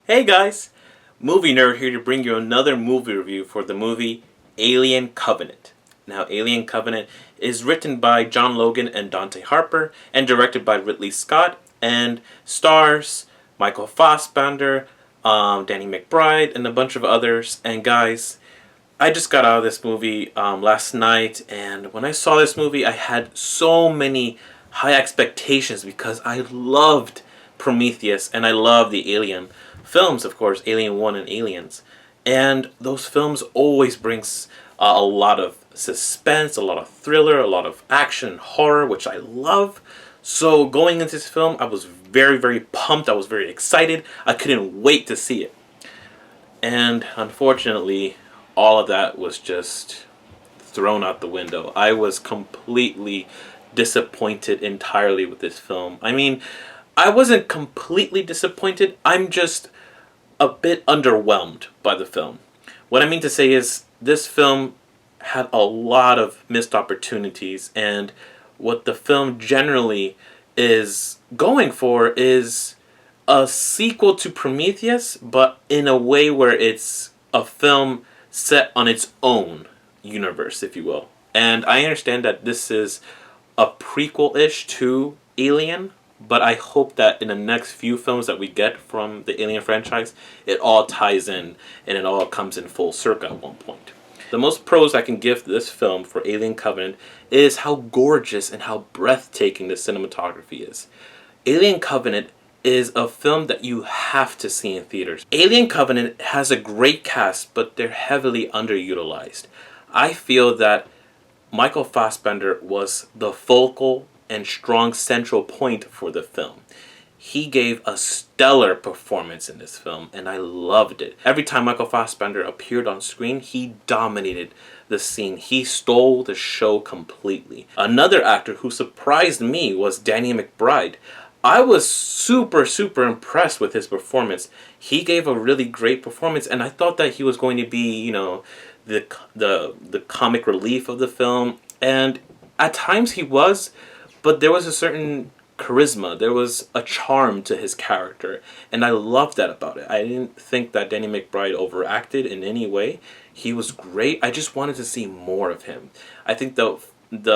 Hey guys! Movie Nerd here to bring you another movie review for the movie Alien Covenant. Now, Alien Covenant is written by John Logan and Dante Harper and directed by Ridley Scott and stars Michael Fassbender, Danny McBride, and a bunch of others. And guys, I just got out of this movie last night, and when I saw this movie, I had so many high expectations because I loved Prometheus and I love the Alien films, of course, Alien 1 and Aliens. And those films always brings a lot of suspense, a lot of thriller, a lot of action and horror, which I love. So going into this film, I was very, very pumped. I was very excited. I couldn't wait to see it. And unfortunately, all of that was just thrown out the window. I was completely disappointed entirely with this film. I mean, I wasn't completely disappointed. I'm just a bit underwhelmed by the film. What I mean to say is this film had a lot of missed opportunities, and what the film generally is going for is a sequel to Prometheus, but in a way where it's a film set on its own universe, if you will. And I understand that this is a prequel-ish to Alien, but I hope that in the next few films that we get from the Alien franchise, it all ties in and it all comes in full circle at one point. The most pros I can give this film for Alien Covenant is how gorgeous and how breathtaking the cinematography is. Alien Covenant is a film that you have to see in theaters. Alien Covenant has a great cast, but they're heavily underutilized. I feel that Michael Fassbender was the focal and strong central point for the film. He gave a stellar performance in this film, and I loved it. Every time Michael Fassbender appeared on screen, he dominated the scene. He stole the show completely. Another actor who surprised me was Danny McBride. I was super impressed with his performance. He gave a really great performance, and I thought that he was going to be, the comic relief of the film, and at times he was, but there was a certain charisma, there was a charm to his character, and I loved that about it. I didn't think that Danny McBride overacted in any way. He was great. I just wanted to see more of him. I think the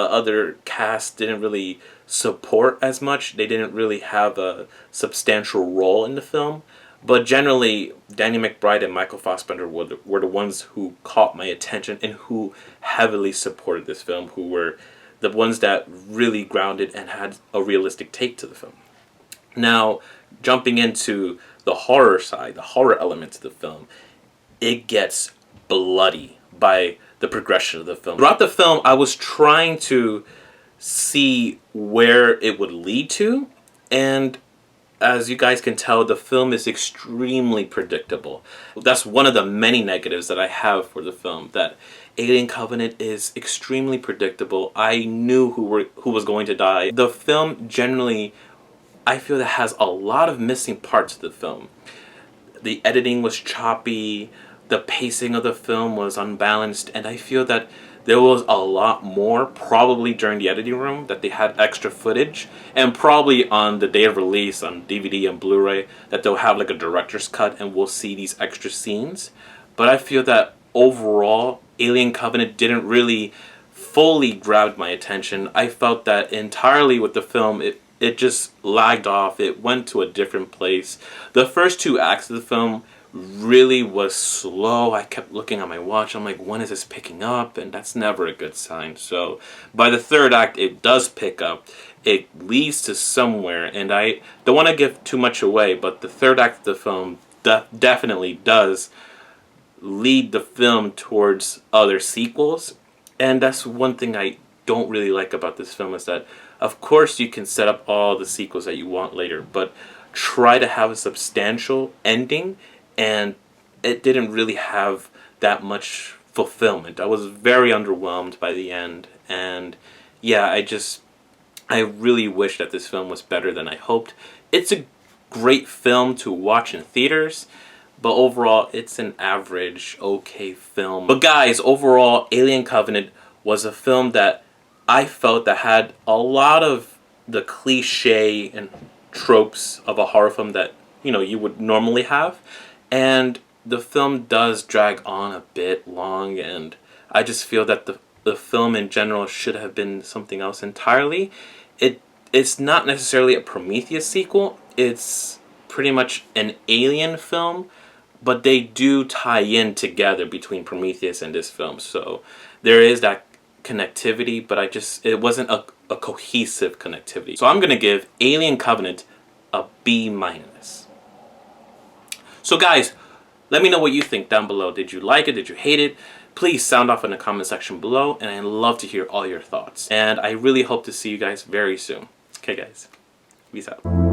other cast didn't really support as much. They didn't really have a substantial role in the film. But generally, Danny McBride and Michael Fassbender were the ones who caught my attention and who heavily supported this film, who were the ones that really grounded and had a realistic take to the film. Now, jumping into the horror side, the horror elements of the film, it gets bloody by the progression of the film. Throughout the film, I was trying to see where it would lead to, and as you guys can tell, the film is extremely predictable. That's one of the many negatives that I have for the film, that Alien Covenant is extremely predictable. I knew who was going to die. The film generally, I feel, that has a lot of missing parts of the film. The editing was choppy, the pacing of the film was unbalanced, and I feel that there was a lot more, probably during the editing room, that they had extra footage, and probably on the day of release on DVD and Blu-ray, that they'll have like a director's cut and we'll see these extra scenes. But I feel that overall, Alien Covenant didn't really fully grab my attention. I felt that entirely with the film, it just lagged off. It went to a different place. The first two acts of the film really was slow. I kept looking at my watch. I'm like, when is this picking up? And that's never a good sign. So by the third act, it does pick up. It leads to somewhere, and I don't want to give too much away, but the third act of the film definitely does lead the film towards other sequels. And that's one thing I don't really like about this film, is that of course you can set up all the sequels that you want later, but try to have a substantial ending, and it didn't really have that much fulfillment. I was very underwhelmed by the end, and yeah, I really wish that this film was better than I hoped. It's a great film to watch in theaters, but overall, it's an average, okay film. But guys, overall, Alien Covenant was a film that I felt that had a lot of the cliche and tropes of a horror film that you would normally have, and the film does drag on a bit long, and I just feel that the film in general should have been something else entirely. It's not necessarily a Prometheus sequel. It's pretty much an Alien film, but they do tie in together between Prometheus and this film. So there is that connectivity, but it wasn't a cohesive connectivity. So I'm going to give Alien Covenant a B-. So guys, let me know what you think down below. Did you like it? Did you hate it? Please sound off in the comment section below, and I'd love to hear all your thoughts. And I really hope to see you guys very soon. Okay guys, peace out.